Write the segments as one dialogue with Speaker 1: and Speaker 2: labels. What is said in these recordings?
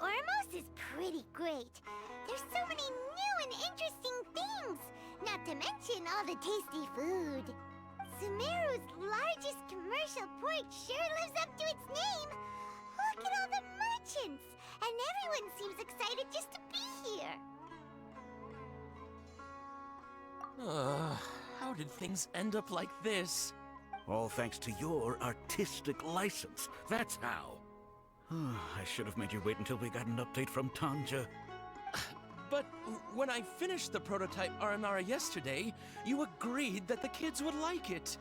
Speaker 1: Ormos is pretty great. There's so many new and interesting things, not to mention all the tasty food. Sumeru's largest commercial port sure lives up to its name. Look at all the merchants, and everyone seems excited just to be here.
Speaker 2: How did things end up like this?
Speaker 3: All thanks to your artistic license. That's how. I should have made you wait until we got an update from Tanger.
Speaker 2: But when I finished the prototype Aranara yesterday, you agreed that the kids would like it.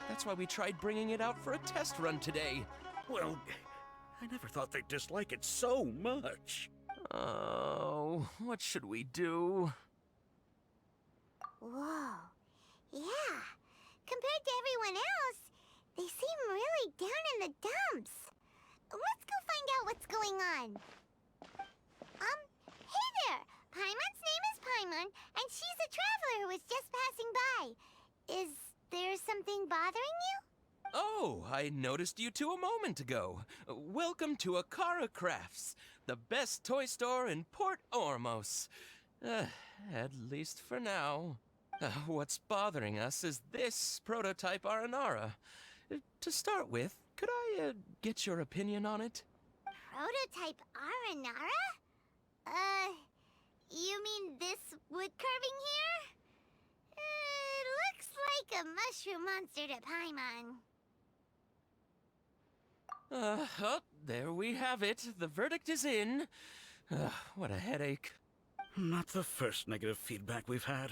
Speaker 2: That's why we tried bringing it out for a test run today.
Speaker 3: Well, I never thought they'd dislike it so much.
Speaker 2: Oh, what should we do?
Speaker 1: Whoa. Yeah. Compared to everyone else, they seem really down in the dumps. Let's go find out what's going on. Hey there! Paimon's name is Paimon, and she's a traveler who was just passing by. Is there something bothering you?
Speaker 2: Oh, I noticed you two a moment ago. Welcome to Acara Crafts, the best toy store in Port Ormos. At least for now. What's bothering us is this prototype Aranara. To start with, could I get your opinion on it?
Speaker 1: Prototype Aranara? You mean this wood carving here? Looks like a mushroom monster to Paimon.
Speaker 2: Oh, there we have it. The verdict is in. What a headache.
Speaker 3: Not the first negative feedback we've had.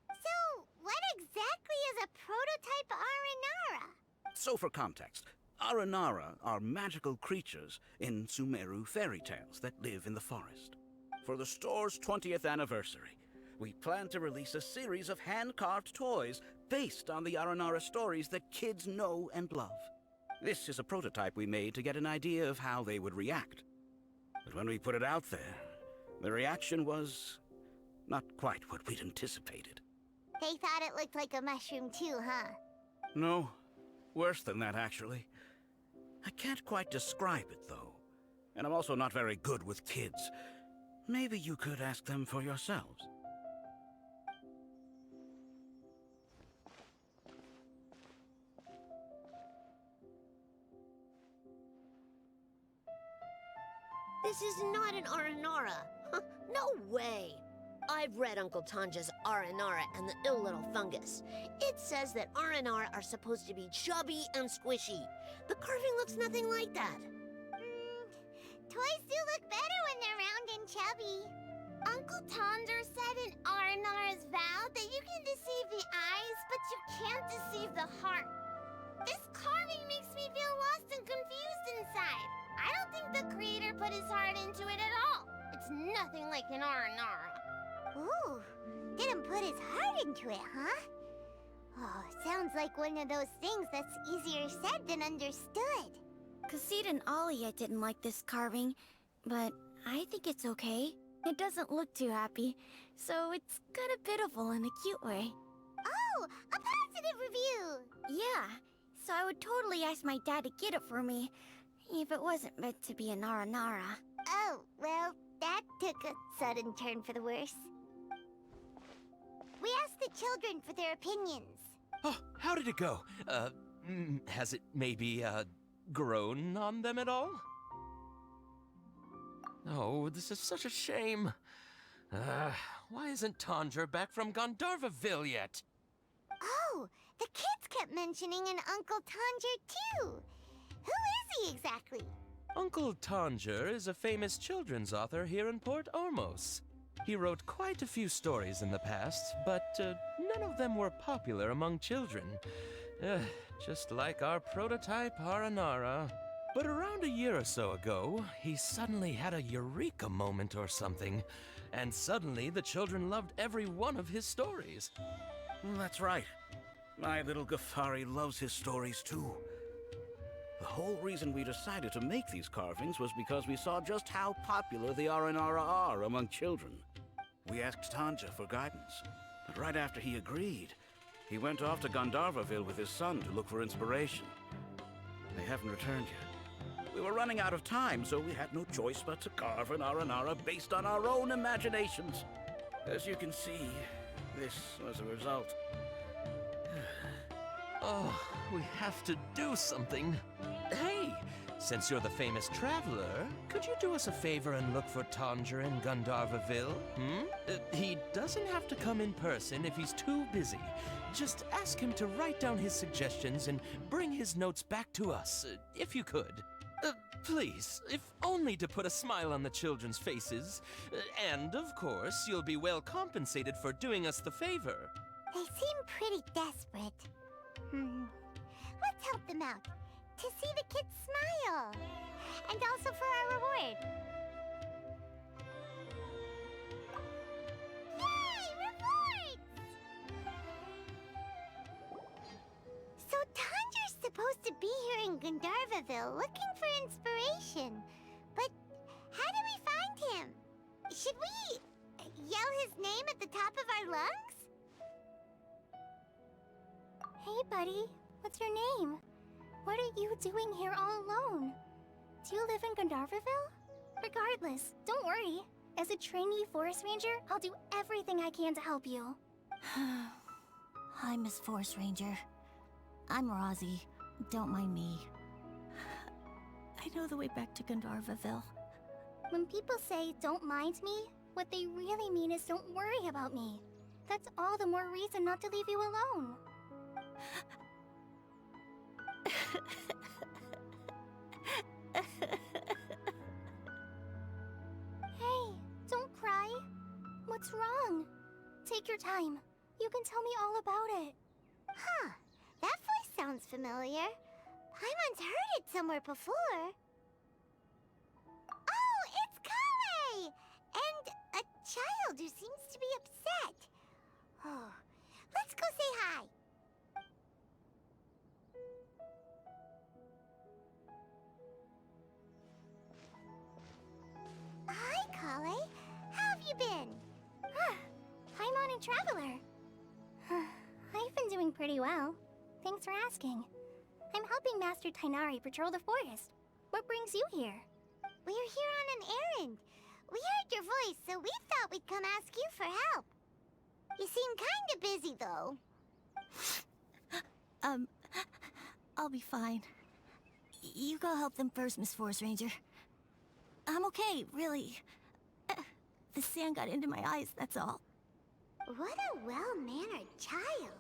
Speaker 1: So, what exactly is a prototype Aranara?
Speaker 3: So for context, Aranara are magical creatures in Sumeru fairy tales that live in the forest. For the store's 20th anniversary, we plan to release a series of hand-carved toys based on the Aranara stories that kids know and love. This is a prototype we made to get an idea of how they would react. But when we put it out there, the reaction was not quite what we'd anticipated.
Speaker 1: They thought it looked like a mushroom too, huh?
Speaker 3: No, worse than that, actually. I can't quite describe it, though. And I'm also not very good with kids. Maybe you could ask them for yourselves.
Speaker 4: This is not an Aranara. No way. I've read Uncle Tanja's Aranara and the Ill Little Fungus. It says that Aranara are supposed to be chubby and squishy. The carving looks nothing like that.
Speaker 1: Toys do look better when they're round and chubby. Uncle Tanger said in Aranara's vow that you can deceive the eyes, but you can't deceive the heart. This carving makes me feel lost and confused inside. I don't think the creator put his heart into it at all. It's nothing like an Aranara. Ooh, didn't put his heart into it, huh? Oh, sounds like one of those things that's easier said than understood.
Speaker 5: Cassid and Alia didn't like this carving, but I think it's okay. It doesn't look too happy, so it's kind of pitiful in a cute way.
Speaker 1: Oh, a positive review!
Speaker 5: Yeah, so I would totally ask my dad to get it for me, if it wasn't meant to be an Aranara.
Speaker 1: Oh, well, that took a sudden turn for the worse. We asked the children for their opinions.
Speaker 2: Oh, how did it go? Has it maybe, grown on them at all? Oh, this is such a shame. Why isn't Tanger back from Gandharva Ville yet?
Speaker 1: Oh, the kids kept mentioning an Uncle Tanger too. Who is he exactly?
Speaker 2: Uncle Tanger is a famous children's author here in Port Ormos. He wrote quite a few stories in the past, but none of them were popular among children. Just like our prototype Aranara. But around a year or so ago, he suddenly had a eureka moment or something, and suddenly the children loved every one of his stories.
Speaker 3: That's right. My little Ghaffari loves his stories too. The whole reason we decided to make these carvings was because we saw just how popular the Aranara are among children. We asked Tanger for guidance, but right after he agreed, he went off to Gandharvaville with his son to look for inspiration. They haven't returned yet. We were running out of time, so we had no choice but to carve an Aranara based on our own imaginations. As you can see, this was a result.
Speaker 2: Oh, we have to do something. Hey, since you're the famous traveler, could you do us a favor and look for Tanger in Gandharva Ville? He doesn't have to come in person if he's too busy. Just ask him to write down his suggestions and bring his notes back to us, if you could. Please, if only to put a smile on the children's faces. And, of course, you'll be well compensated for doing us the favor.
Speaker 1: They seem pretty desperate. Let's help them out. To see the kids smile. And also for our reward. Yay! Rewards! So Tanger's supposed to be here in Gandharvaville looking for inspiration. But how do we find him? Should we yell his name at the top of our lungs?
Speaker 5: Hey, buddy. What's your name? What are you doing here all alone? Do you live in Gandharvaville? Regardless, don't worry. As a trainee forest ranger, I'll do everything I can to help you.
Speaker 6: Hi, Miss Forest Ranger. I'm Razi. Don't mind me. I know the way back to Gandharvaville.
Speaker 5: When people say, don't mind me, what they really mean is don't worry about me. That's all the more reason not to leave you alone. Hey, don't cry. What's wrong? Take your time. You can tell me all about it.
Speaker 1: Huh. That voice sounds familiar. Paimon's heard it somewhere before. Oh, it's Collei! And a child who seems to be upset. Oh, let's go say hi. Hi, Collei. How have you been?
Speaker 5: Paimon and Traveler. I've been doing pretty well. Thanks for asking. I'm helping Master Tighnari patrol the forest. What brings you here?
Speaker 1: We're here on an errand. We heard your voice, so we thought we'd come ask you for help. You seem kinda busy, though.
Speaker 6: I'll be fine. You go help them first, Miss Forest Ranger. I'm okay, really. The sand got into my eyes, that's all.
Speaker 1: What a well-mannered child.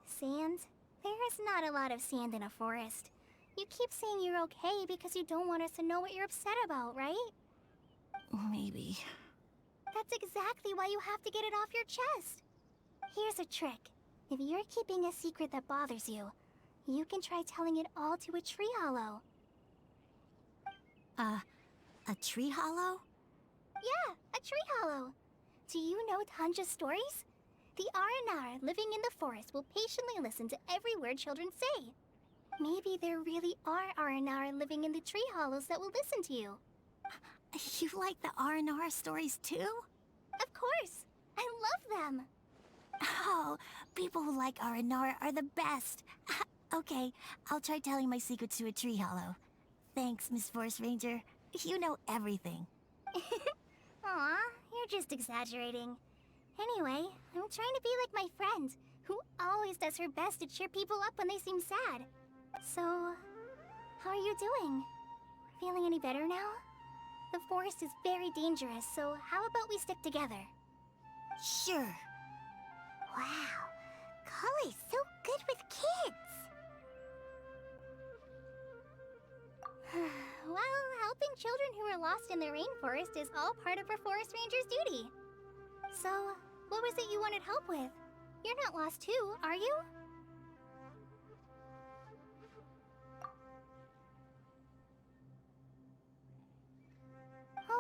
Speaker 5: Sand? There's not a lot of sand in a forest. You keep saying you're okay because you don't want us to know what you're upset about, right?
Speaker 6: Maybe.
Speaker 5: That's exactly why you have to get it off your chest. Here's a trick. If you're keeping a secret that bothers you, you can try telling it all to a tree hollow.
Speaker 6: A tree hollow?
Speaker 5: Yeah, a tree hollow. Do you know Tanja's stories? The Aranara living in the forest will patiently listen to every word children say. Maybe there really are Aranara living in the tree hollows that will listen to you.
Speaker 6: You like the Aranara stories too?
Speaker 5: Of course! I love them!
Speaker 6: Oh, people who like Aranara are the best. Okay, I'll try telling my secrets to a tree hollow. Thanks, Miss Forest Ranger. You know everything.
Speaker 5: Aw, you're just exaggerating. Anyway, I'm trying to be like my friend, who always does her best to cheer people up when they seem sad. So, how are you doing? Feeling any better now? The forest is very dangerous, so how about we stick together?
Speaker 6: Sure.
Speaker 1: Wow, Collei's so good with kids.
Speaker 5: Well, helping children who are lost in the rainforest is all part of a forest ranger's duty. So, what was it you wanted help with? You're not lost too, are you?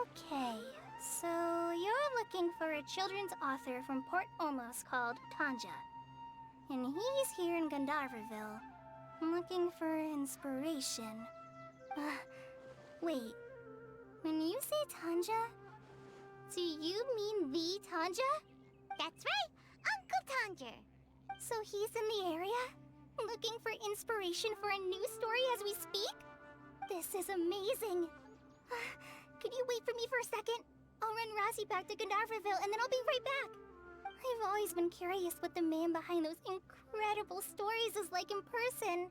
Speaker 5: Okay, so you're looking for a children's author from Port Olmos called Tanja. And he's here in Gandharvaville, looking for inspiration. Wait, when you say Tanja, do you mean the Tanja?
Speaker 1: That's right, Uncle Tanger.
Speaker 5: So he's in the area? Looking for inspiration for a new story as we speak? This is amazing. Could you wait for me for a second? I'll run Razi back to Gandharva and then I'll be right back. I've always been curious what the man behind those incredible stories is like in person.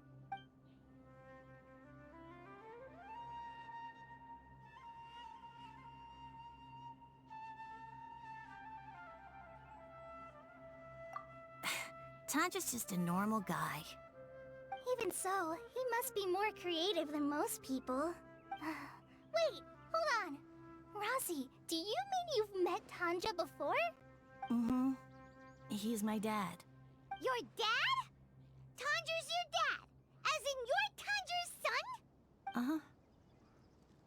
Speaker 6: Tanger's just a normal guy.
Speaker 5: Even so, he must be more creative than most people. Wait, hold on. Razi, do you mean you've met Tanja before?
Speaker 6: Mm-hmm. He's my dad.
Speaker 1: Your dad? Tanger's your dad? As in you're Tanger's son?
Speaker 6: Uh-huh.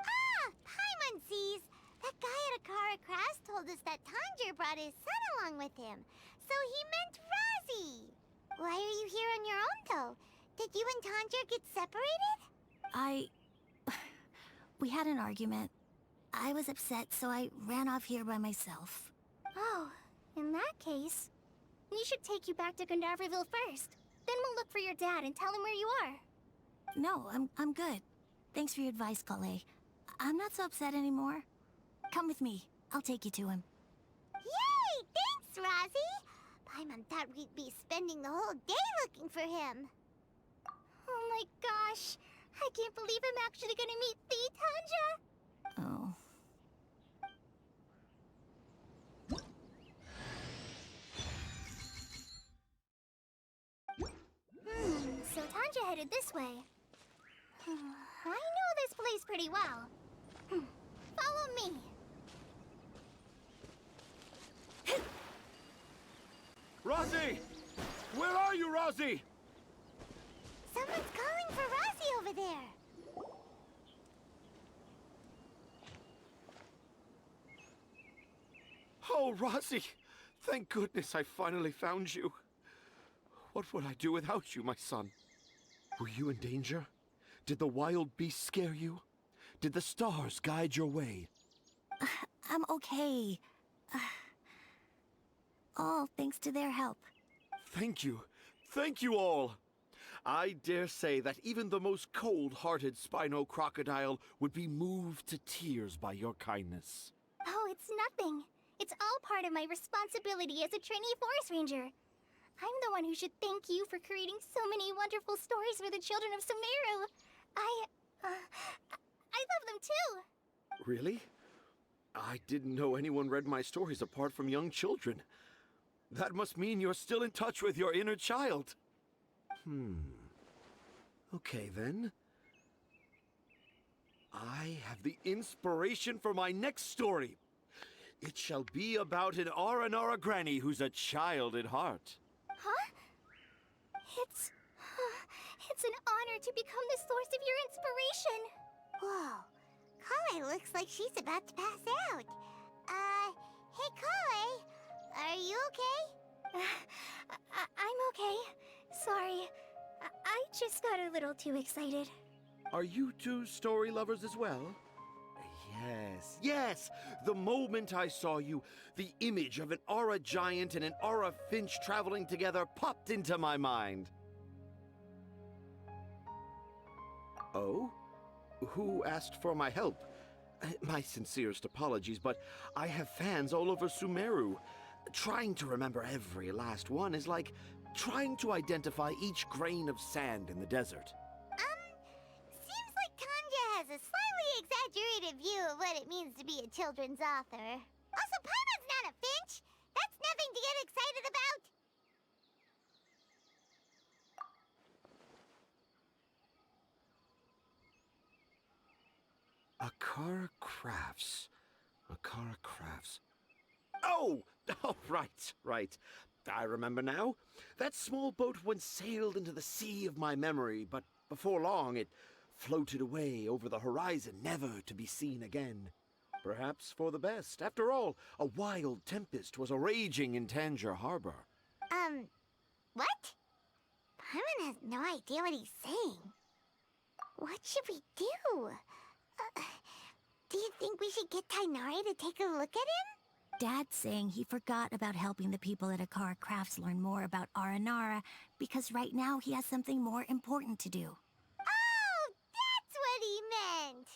Speaker 1: Ah, Paimonsees. That guy at Acara Crafts told us that Tanger brought his son along with him. So he meant Razi. Why are you here on your own, though? Did you and Tanger get separated?
Speaker 6: We had an argument. I was upset, so I ran off here by myself.
Speaker 5: Oh, in that case, we should take you back to Gandharva first. Then we'll look for your dad and tell him where you are.
Speaker 6: No, I'm good. Thanks for your advice, Collei. I'm not so upset anymore. Come with me. I'll take you to him.
Speaker 1: Yay! Thanks, Razi! Paimon thought we'd be spending the whole day looking for him.
Speaker 5: Oh my gosh! I can't believe I'm actually gonna meet the Tanja!
Speaker 6: Oh.
Speaker 5: So Tanja headed this way. I know this place pretty well. Follow me.
Speaker 3: Razi! Where are you, Razi?
Speaker 1: Someone's calling for Razi over there.
Speaker 7: Oh, Razi! Thank goodness I finally found you. What would I do without you, my son? Were you in danger? Did the wild beasts scare you? Did the stars guide your way?
Speaker 6: I'm okay. All thanks to their help.
Speaker 7: Thank you. Thank you all. I dare say that even the most cold-hearted Spino crocodile would be moved to tears by your kindness.
Speaker 5: Oh, it's nothing. It's all part of my responsibility as a trainee forest ranger. I'm the one who should thank you for creating so many wonderful stories for the children of Sumeru. I love them too.
Speaker 7: Really? I didn't know anyone read my stories apart from young children. That must mean you're still in touch with your inner child. Okay, then. I have the inspiration for my next story. It shall be about an Aranara granny who's a child at heart.
Speaker 5: Huh? It's an honor to become the source of your inspiration.
Speaker 1: Whoa. Collei looks like she's about to pass out. Hey Collei, are you okay?
Speaker 5: I'm okay. Sorry. I just got a little too excited.
Speaker 7: Are you two story lovers as well? Yes, yes! The moment I saw you, the image of an Aura giant and an Aura finch traveling together popped into my mind. Oh? Who asked for my help? My sincerest apologies, but I have fans all over Sumeru. Trying to remember every last one is like trying to identify each grain of sand in the desert.
Speaker 1: Seems like Tanja has a slightly exaggerated view of what it means to be a children's author. Also, Paimon's not a finch. That's nothing to get excited about.
Speaker 7: Acara Crafts. Acara Crafts. Oh! Oh, right. I remember now. That small boat once sailed into the sea of my memory, but before long it floated away over the horizon, never to be seen again. Perhaps for the best. After all, a wild tempest was a-raging in Tanger Harbor.
Speaker 1: What? Paimon has no idea what he's saying. What should we do? Do you think we should get Tainari to take a look at him?
Speaker 6: Dad's saying he forgot about helping the people at Acara Crafts learn more about Aranara because right now he has something more important to do.
Speaker 1: Oh, that's what he meant.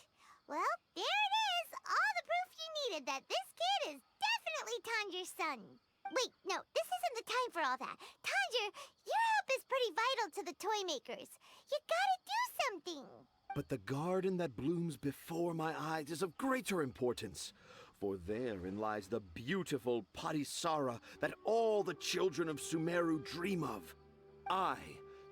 Speaker 1: Well, there it is. All the proof you needed that this kid is definitely Tanger's son. Wait, no, this isn't the time for all that. Tanger, your help is pretty vital to the toy makers. You gotta do something.
Speaker 7: But the garden that blooms before my eyes is of greater importance. For therein lies the beautiful Patisara that all the children of Sumeru dream of. I,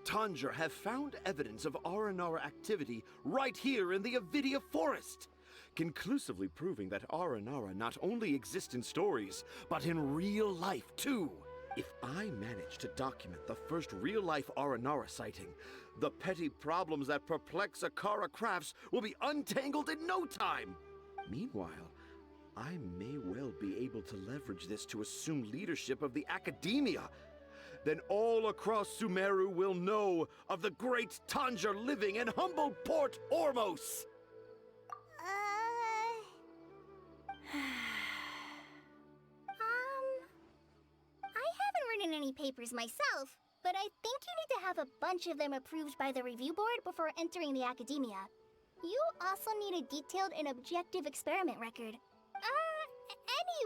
Speaker 7: Tanger, have found evidence of Aranara activity right here in the Avidia forest, conclusively proving that Aranara not only exists in stories, but in real life too. If I manage to document the first real-life Aranara sighting, the petty problems that perplex Acara Crafts will be untangled in no time. Meanwhile, I may well be able to leverage this to assume leadership of the academia. Then all across Sumeru will know of the great Tanger living in humble Port Ormos.
Speaker 5: I haven't written any papers myself, but I think you need to have a bunch of them approved by the review board before entering the academia. You also need a detailed and objective experiment record.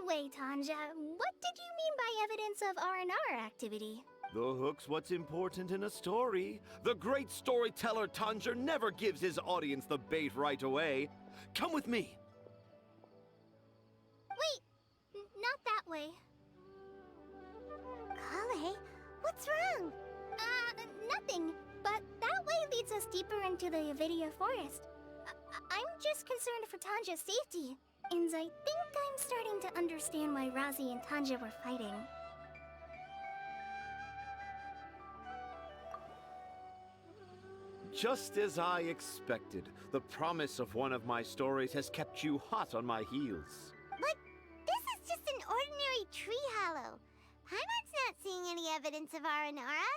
Speaker 5: Anyway, Tanja, what did you mean by evidence of Aranara activity?
Speaker 7: The hook's what's important in a story. The great storyteller Tanger never gives his audience the bait right away. Come with me.
Speaker 5: Wait, not that way.
Speaker 1: Collei, what's wrong?
Speaker 5: Nothing. But that way leads us deeper into the Avidia forest. I'm just concerned for Tanja's safety. And I think I'm starting to understand why Razi and Tanger were fighting.
Speaker 7: Just as I expected, the promise of one of my stories has kept you hot on my heels.
Speaker 1: But this is just an ordinary tree hollow. Paimon's not seeing any evidence of Aranara.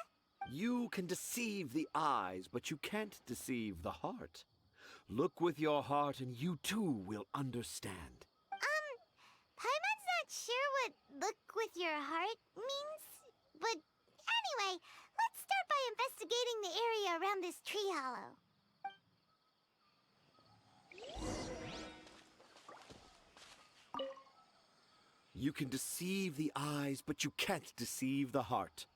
Speaker 7: You can deceive the eyes, but you can't deceive the heart. Look with your heart and you too will understand.
Speaker 1: Paimon's not sure what look with your heart means. But anyway, let's start by investigating the area around this tree hollow.
Speaker 7: You can deceive the eyes, but you can't deceive the heart.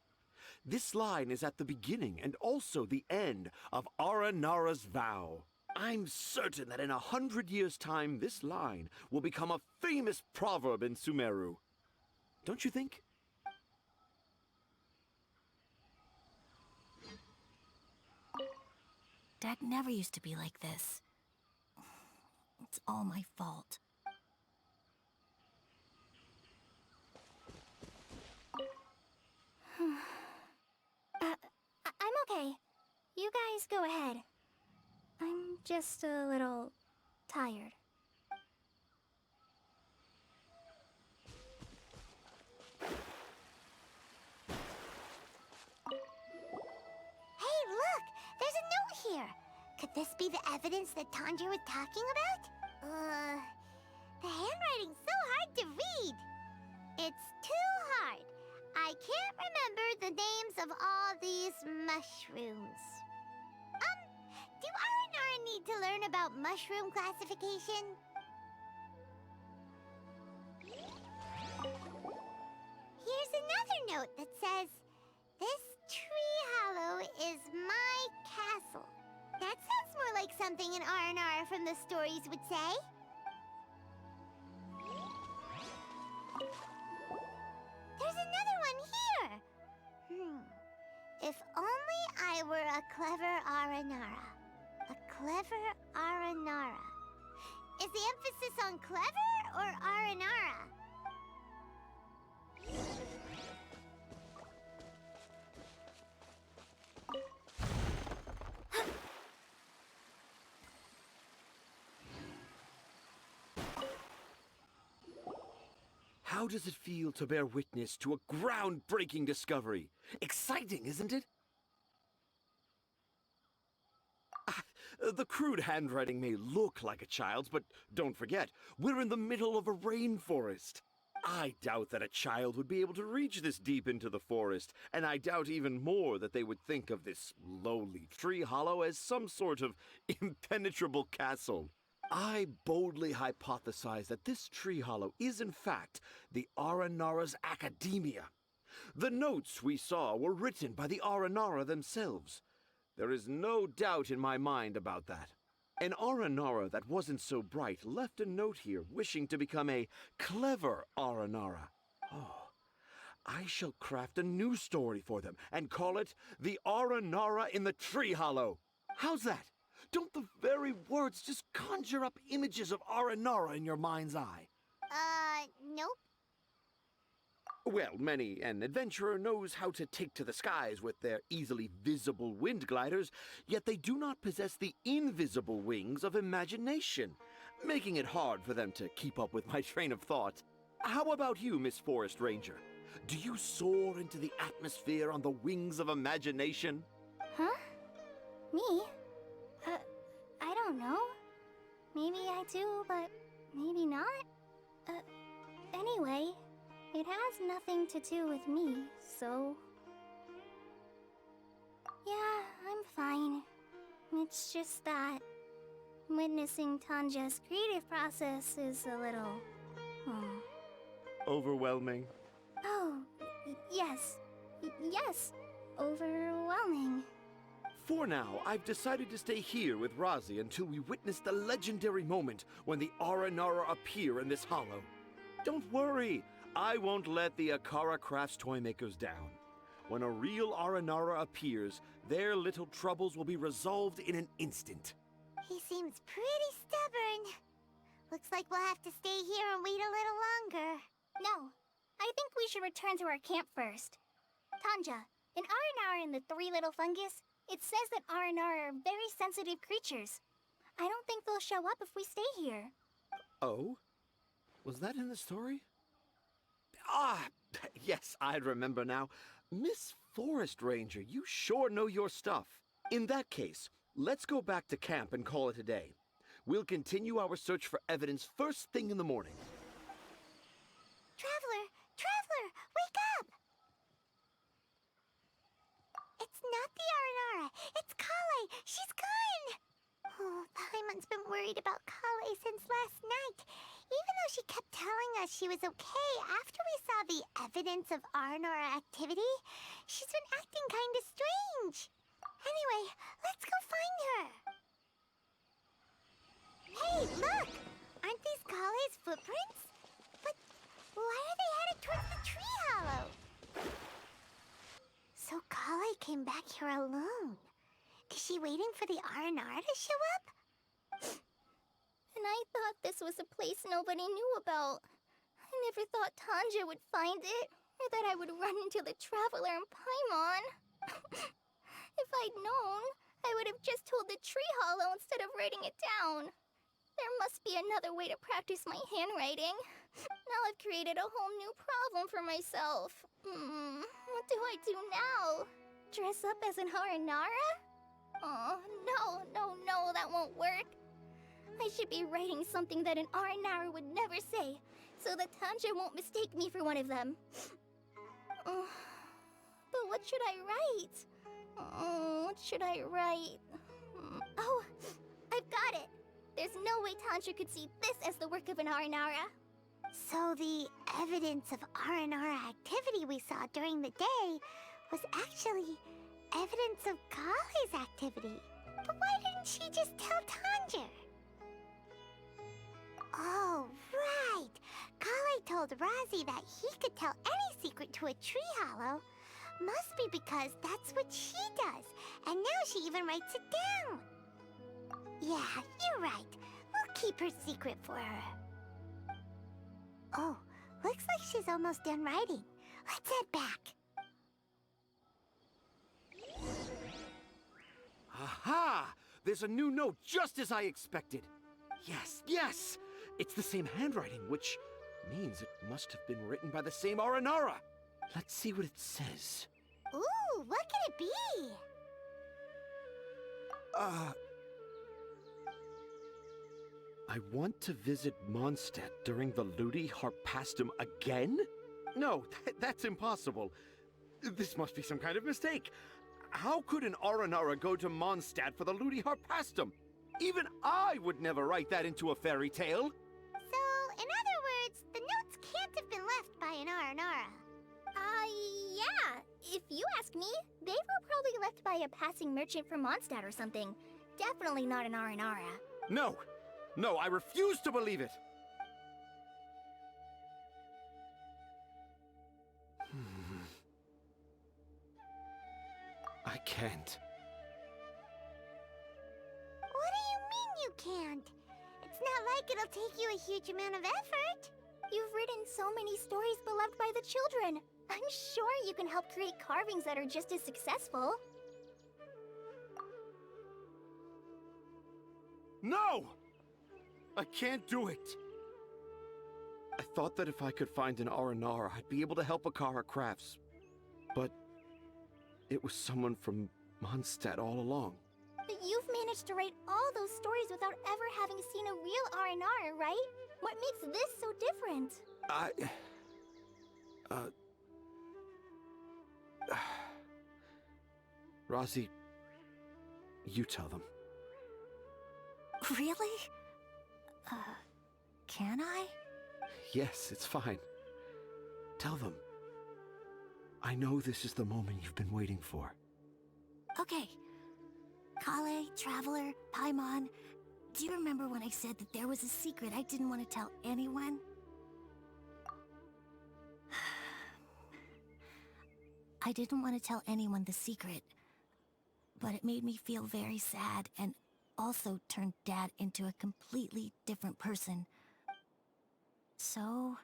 Speaker 7: This line is at the beginning and also the end of Aranara's vow. I'm certain that in 100 years' time, this line will become a famous proverb in Sumeru. Don't you think?
Speaker 6: Dad never used to be like this. It's all my fault.
Speaker 5: I'm okay. You guys go ahead. I'm just a little tired.
Speaker 1: Hey, look! There's a note here. Could this be the evidence that Tanger was talking about? The handwriting's so hard to read. It's too hard. I can't remember the names of all these mushrooms. Do Aranara need to learn about mushroom classification? Here's another note that says, "This tree hollow is my castle." That sounds more like something an Aranara from the stories would say. There's another one here. If only I were a clever Aranara. A clever Aranara. Is the emphasis on clever or Aranara?
Speaker 7: How does it feel to bear witness to a groundbreaking discovery? Exciting, isn't it? The crude handwriting may look like a child's, but don't forget, we're in the middle of a rainforest. I doubt that a child would be able to reach this deep into the forest, and I doubt even more that they would think of this lowly tree hollow as some sort of impenetrable castle. I boldly hypothesize that this tree hollow is in fact the Aranara's academia. The notes we saw were written by the Aranara themselves. There is no doubt in my mind about that. An Aranara that wasn't so bright left a note here wishing to become a clever Aranara. Oh, I shall craft a new story for them and call it The Aranara in the Tree Hollow. How's that? Don't the very words just conjure up images of Aranara in your mind's eye?
Speaker 1: Nope.
Speaker 7: Well, many an adventurer knows how to take to the skies with their easily visible wind gliders, yet they do not possess the invisible wings of imagination, making it hard for them to keep up with my train of thought. How about you, Miss Forest Ranger? Do you soar into the atmosphere on the wings of imagination?
Speaker 5: Huh? Me? I don't know. Maybe I do, but maybe not. Anyway, it has nothing to do with me, so... Yeah, I'm fine. It's just that witnessing Tanja's creative process is a little...
Speaker 7: Overwhelming.
Speaker 5: Oh, yes. Yes, overwhelming.
Speaker 7: For now, I've decided to stay here with Razi until we witness the legendary moment when the Aranara appear in this hollow. Don't worry, I won't let the Acara Crafts toymakers down. When a real Aranara appears, their little troubles will be resolved in an instant.
Speaker 1: He seems pretty stubborn. Looks like we'll have to stay here and wait a little longer.
Speaker 5: No, I think we should return to our camp first. Tanja, in Aranara and the Three Little Fungus, it says that Aranara are very sensitive creatures. I don't think they'll show up if we stay here.
Speaker 7: Oh? Was that in the story? Ah, yes, I remember now. Miss Forest Ranger, you sure know your stuff. In that case, let's go back to camp and call it a day. We'll continue our search for evidence first thing in the morning.
Speaker 1: Traveler! Traveler! Wake up! It's not the Aranara. It's Collei. She's gone! Oh, Paimon's been worried about Collei since last night. Even though she kept telling us she was okay after we saw the evidence of Aranara activity, she's been acting kind of strange. Anyway, let's go find her. Hey, look! Aren't these Collei's footprints? But why are they headed towards the tree hollow? So Collei came back here alone. Is she waiting for the Aranara to show up?
Speaker 5: And I thought this was a place nobody knew about. I never thought Tanja would find it, or that I would run into the Traveler and Paimon. If I'd known, I would have just told the tree hollow instead of writing it down. There must be another way to practice my handwriting. Now I've created a whole new problem for myself. What do I do now? Dress up as an Aranara? Oh, no, that won't work. I should be writing something that an Aranara would never say, so that Tanja won't mistake me for one of them. But what should I write? What should I write? Oh, I've got it! There's no way Tanger could see this as the work of an Aranara.
Speaker 1: So the evidence of Aranara activity we saw during the day was actually evidence of Collei's activity. But why didn't she just tell Tanger? Oh, right. Collei told Razi that he could tell any secret to a tree hollow. Must be because that's what she does. And now she even writes it down. Yeah, you're right. We'll keep her secret for her. Oh, looks like she's almost done writing. Let's head back.
Speaker 7: Aha! There's a new note just as I expected. Yes! It's the same handwriting, which means it must have been written by the same Aranara. Let's see what it says.
Speaker 1: Ooh, what could it be?
Speaker 7: I want to visit Mondstadt during the Ludi Harpastum again? No, that's impossible. This must be some kind of mistake. How could an Aranara go to Mondstadt for the Ludi Harpastum? Even I would never write that into a fairy tale.
Speaker 1: So, in other words, the notes can't have been left by an Aranara.
Speaker 5: Yeah. If you ask me, they were probably left by a passing merchant from Mondstadt or something. Definitely not an Aranara.
Speaker 7: No, I refuse to believe it. I can't.
Speaker 1: What do you mean you can't? It's not like it'll take you a huge amount of effort.
Speaker 5: You've written so many stories beloved by the children. I'm sure you can help create carvings that are just as successful.
Speaker 7: No! I can't do it. I thought that if I could find an Aranara, I'd be able to help Acara Crafts. But it was someone from Mondstadt all along.
Speaker 5: But you've managed to write all those stories without ever having seen a real Aranara, right? What makes this so different?
Speaker 7: Razi, you tell them.
Speaker 6: Really? Can I?
Speaker 7: Yes, it's fine. Tell them. I know this is the moment you've been waiting for.
Speaker 6: Okay. Collei, Traveler, Paimon, do you remember when I said that there was a secret I didn't want to tell anyone? I didn't want to tell anyone the secret, but it made me feel very sad and also turned Dad into a completely different person. So,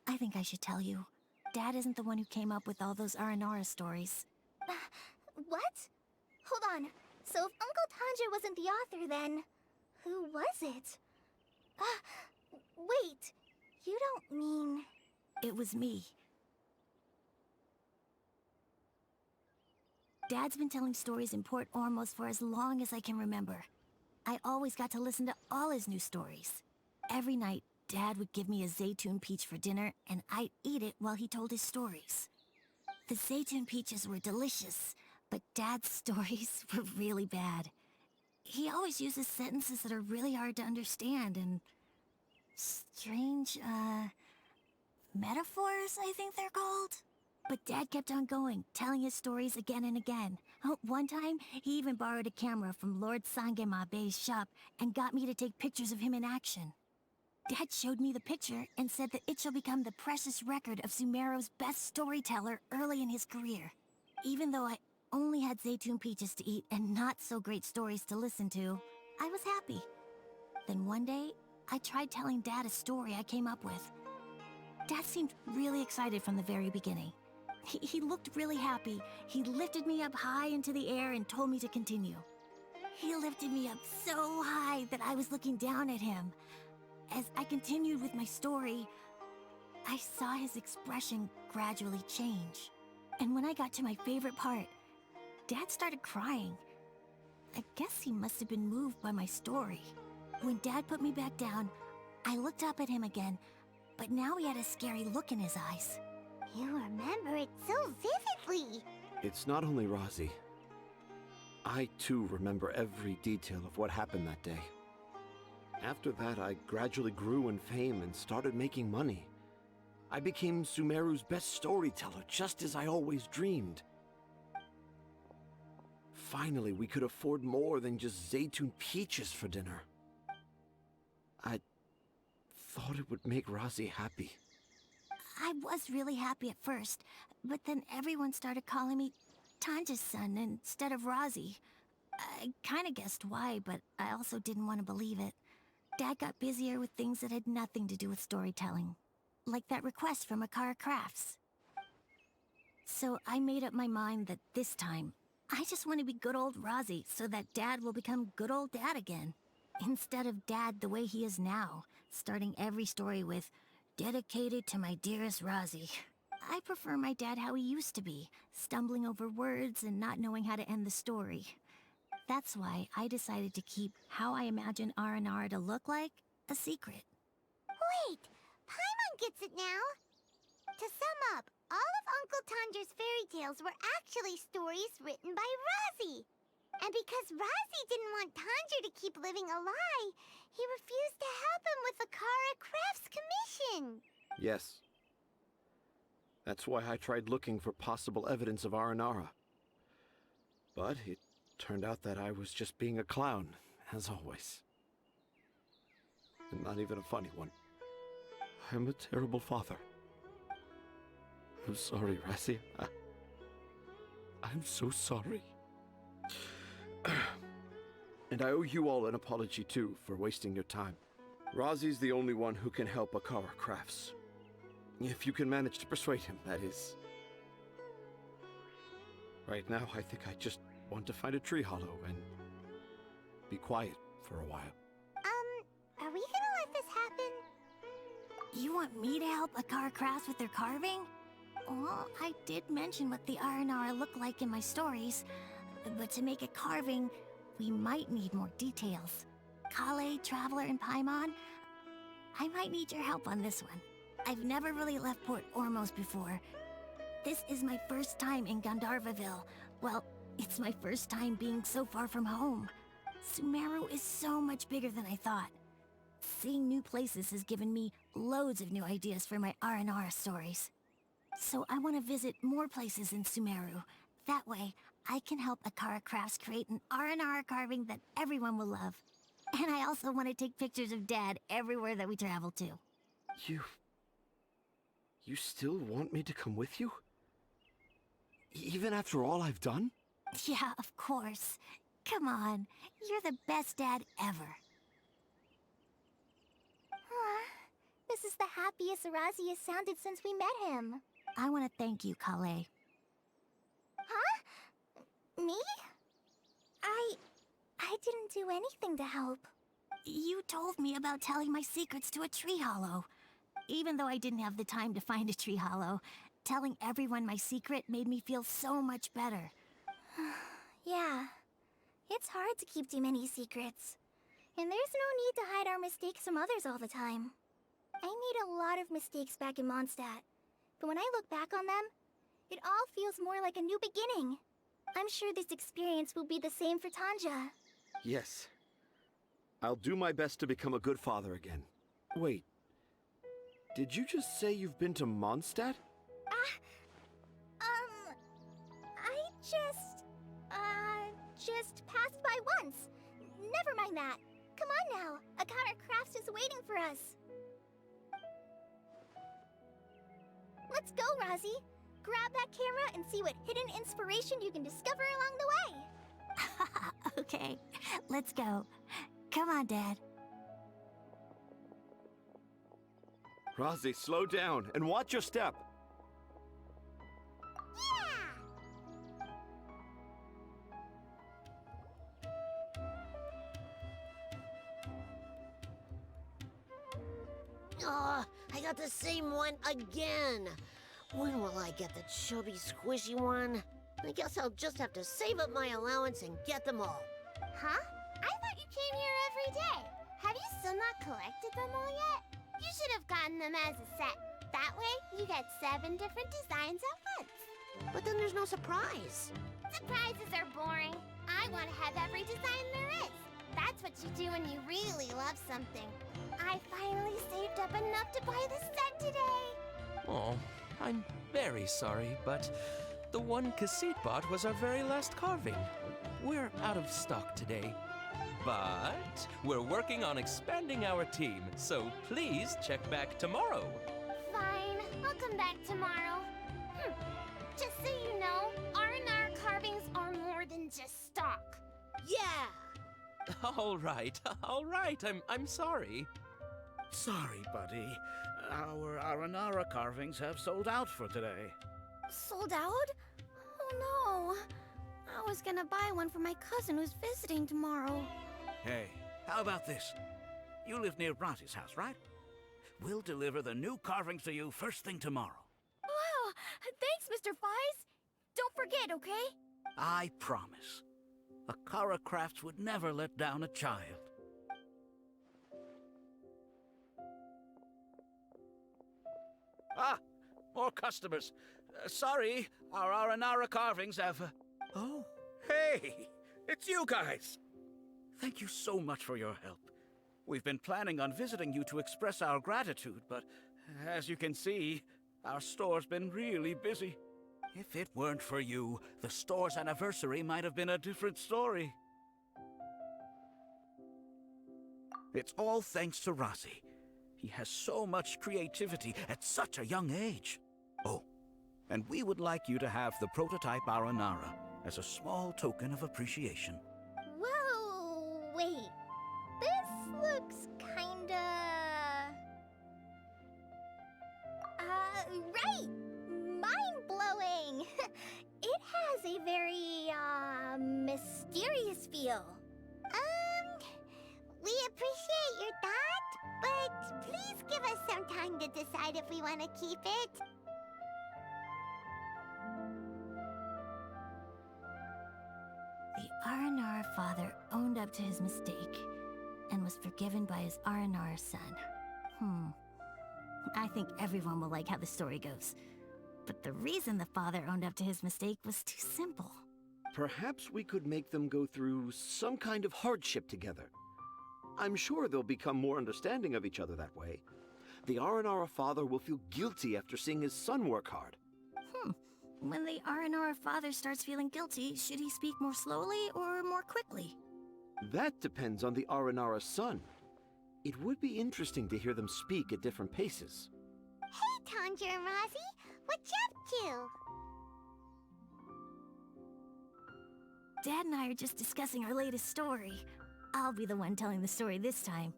Speaker 6: I think I should tell you. Dad isn't the one who came up with all those Aranara stories.
Speaker 5: What? Hold on. So if Uncle Tanger wasn't the author, then who was it? Wait. You don't mean...
Speaker 6: It was me. Dad's been telling stories in Port Ormos for as long as I can remember. I always got to listen to all his new stories. Every night, Dad would give me a Zaytun peach for dinner, and I'd eat it while he told his stories. The Zaytun peaches were delicious, but Dad's stories were really bad. He always uses sentences that are really hard to understand, and strange, metaphors, I think they're called. But Dad kept on going, telling his stories again and again. One time, he even borrowed a camera from Lord Sangema Bey's shop and got me to take pictures of him in action. Dad showed me the picture and said that it shall become the precious record of Sumeru's best storyteller early in his career. Even though I only had Zaytun peaches to eat and not so great stories to listen to, I was happy. Then one day, I tried telling Dad a story I came up with. Dad seemed really excited from the very beginning. He looked really happy. He lifted me up high into the air and told me to continue. He lifted me up so high that I was looking down at him. As I continued with my story, I saw his expression gradually change. And when I got to my favorite part, Dad started crying. I guess he must have been moved by my story. When Dad put me back down, I looked up at him again, but now he had a scary look in his eyes.
Speaker 1: You remember it so vividly.
Speaker 7: It's not only Razi. I, too, remember every detail of what happened that day. After that, I gradually grew in fame and started making money. I became Sumeru's best storyteller, just as I always dreamed. Finally, we could afford more than just Zaytun peaches for dinner. I thought it would make Razi happy.
Speaker 6: I was really happy at first, but then everyone started calling me Tanger's son instead of Razi. I kinda guessed why, but I also didn't want to believe it. Dad got busier with things that had nothing to do with storytelling, like that request from Acara Crafts. So I made up my mind that this time, I just want to be good old Razi so that Dad will become good old Dad again. Instead of Dad the way he is now, starting every story with, "Dedicated to my dearest Razi." I prefer my dad how he used to be, stumbling over words and not knowing how to end the story. That's why I decided to keep how I imagine Aranara to look like a secret.
Speaker 1: Wait, Paimon gets it now. To sum up, all of Uncle Tanger's fairy tales were actually stories written by Razi. And because Razi didn't want Tanger to keep living a lie, he refused to help him with the Acara Crafts commission.
Speaker 7: Yes. That's why I tried looking for possible evidence of Aranara. But it turned out that I was just being a clown, as always. And not even a funny one. I'm a terrible father. I'm sorry, Razi. I'm so sorry. And I owe you all an apology, too, for wasting your time. Razi's the only one who can help Acara Crafts. If you can manage to persuade him, that is. Right now, I think I just want to find a tree hollow and be quiet for a while.
Speaker 1: Are we gonna let this happen?
Speaker 6: You want me to help Acara Crafts with their carving? Well, I did mention what the Aranara look like in my stories, but to make a carving, we might need more details. Collei, Traveler, and Paimon, I might need your help on this one. I've never really left Port Ormos before. This is my first time in Gandharva Ville. Well, it's my first time being so far from home. Sumeru is so much bigger than I thought. Seeing new places has given me loads of new ideas for my Aranara stories. So I want to visit more places in Sumeru. That way, I can help Acara Crafts create an Aranara carving that everyone will love. And I also want to take pictures of Dad everywhere that we travel to.
Speaker 7: You still want me to come with you? Even after all I've done?
Speaker 6: Yeah, of course. Come on, you're the best dad ever.
Speaker 5: This is the happiest Razi has sounded since we met him.
Speaker 6: I want to thank you, Collei.
Speaker 5: Huh? Me? I didn't do anything to help.
Speaker 6: You told me about telling my secrets to a tree hollow. Even though I didn't have the time to find a tree hollow, telling everyone my secret made me feel so much better.
Speaker 5: Yeah. It's hard to keep too many secrets. And there's no need to hide our mistakes from others all the time. I made a lot of mistakes back in Mondstadt. But when I look back on them, it all feels more like a new beginning. I'm sure this experience will be the same for Tanja.
Speaker 7: Yes. I'll do my best to become a good father again. Wait. Did you just say you've been to Mondstadt?
Speaker 5: I just passed by once. Never mind that. Come on now. Acara Crafts is waiting for us. Let's go, Razi. Grab that camera and see what hidden inspiration you can discover along the way.
Speaker 6: Okay, let's go. Come on, Dad.
Speaker 7: Razi, slow down and watch your step.
Speaker 4: Oh, I got the same one again. When will I get the chubby, squishy one? I guess I'll just have to save up my allowance and get them all.
Speaker 1: Huh? I thought you came here every day. Have you still not collected them all yet? You should have gotten them as a set. That way, you get 7 different designs at once.
Speaker 4: But then there's no surprise.
Speaker 1: Surprises are boring. I want to have every design there is. That's what you do when you really love something. I finally saved up enough to buy the set today.
Speaker 2: Oh, I'm very sorry, but the one Cassit bought was our very last carving. We're out of stock today. But we're working on expanding our team, so please check back tomorrow.
Speaker 1: Fine, I'll come back tomorrow. Just so you know, Aranara carvings are more than just stock.
Speaker 4: Yeah!
Speaker 2: All right. I'm sorry.
Speaker 3: Sorry, buddy. Our Aranara carvings have sold out for today.
Speaker 5: Sold out? Oh no. I was gonna buy one for my cousin who's visiting tomorrow.
Speaker 3: Hey, how about this? You live near Razi's house, right? We'll deliver the new carvings to you first thing tomorrow.
Speaker 5: Wow! Thanks, Mr. Fies! Don't forget, okay?
Speaker 3: I promise. Acara Crafts would never let down a child. Ah, more customers. Sorry, our Aranara carvings have... Oh, hey, it's you guys. Thank you so much for your help. We've been planning on visiting you to express our gratitude, but as you can see, our store's been really busy. If it weren't for you, the store's anniversary might have been a different story. It's all thanks to Razi. He has so much creativity at such a young age. Oh, and we would like you to have the prototype Aranara as a small token of appreciation.
Speaker 5: Whoa, wait. This looks kinda... right! Mind-blowing! It has a very, mysterious feel.
Speaker 1: We appreciate your thought, but please give us some time to decide if we want to keep it.
Speaker 6: The Aranara father owned up to his mistake and was forgiven by his Aranara son. I think everyone will like how the story goes. But the reason the father owned up to his mistake was too simple.
Speaker 7: Perhaps we could make them go through some kind of hardship together. I'm sure they'll become more understanding of each other that way. The Aranara father will feel guilty after seeing his son work hard.
Speaker 6: When the Aranara father starts feeling guilty, should he speak more slowly or more quickly?
Speaker 7: That depends on the Aranara son. It would be interesting to hear them speak at different paces.
Speaker 1: Hey, Tanger and Razi, what you up to?
Speaker 6: Dad and I are just discussing our latest story. I'll be the one telling the story this time.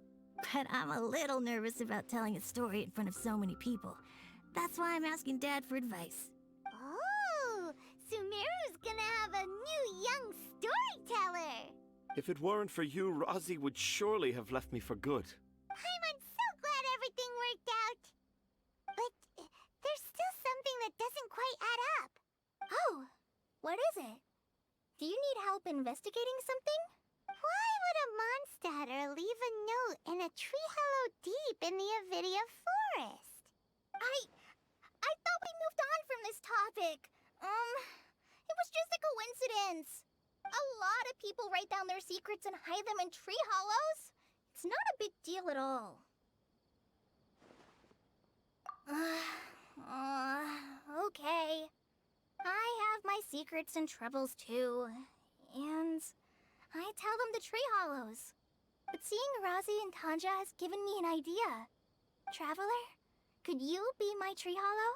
Speaker 6: But I'm a little nervous about telling a story in front of so many people. That's why I'm asking Dad for advice.
Speaker 1: Oh, Sumeru's gonna have a new young storyteller.
Speaker 7: If it weren't for you, Razi would surely have left me for good.
Speaker 1: I'm so glad everything worked out. But there's still something that doesn't quite add up.
Speaker 5: Oh, what is it? Do you need help investigating something?
Speaker 1: Why would a monster leave a note in a tree hollow deep in the Avidia forest?
Speaker 5: I thought we moved on from this topic. It was just a coincidence. A lot of people write down their secrets and hide them in tree hollows. It's not a big deal at all. Okay. I have my secrets and troubles too. And I tell them the tree hollows. But seeing Razi and Tanja has given me an idea. Traveler, could you be my tree hollow?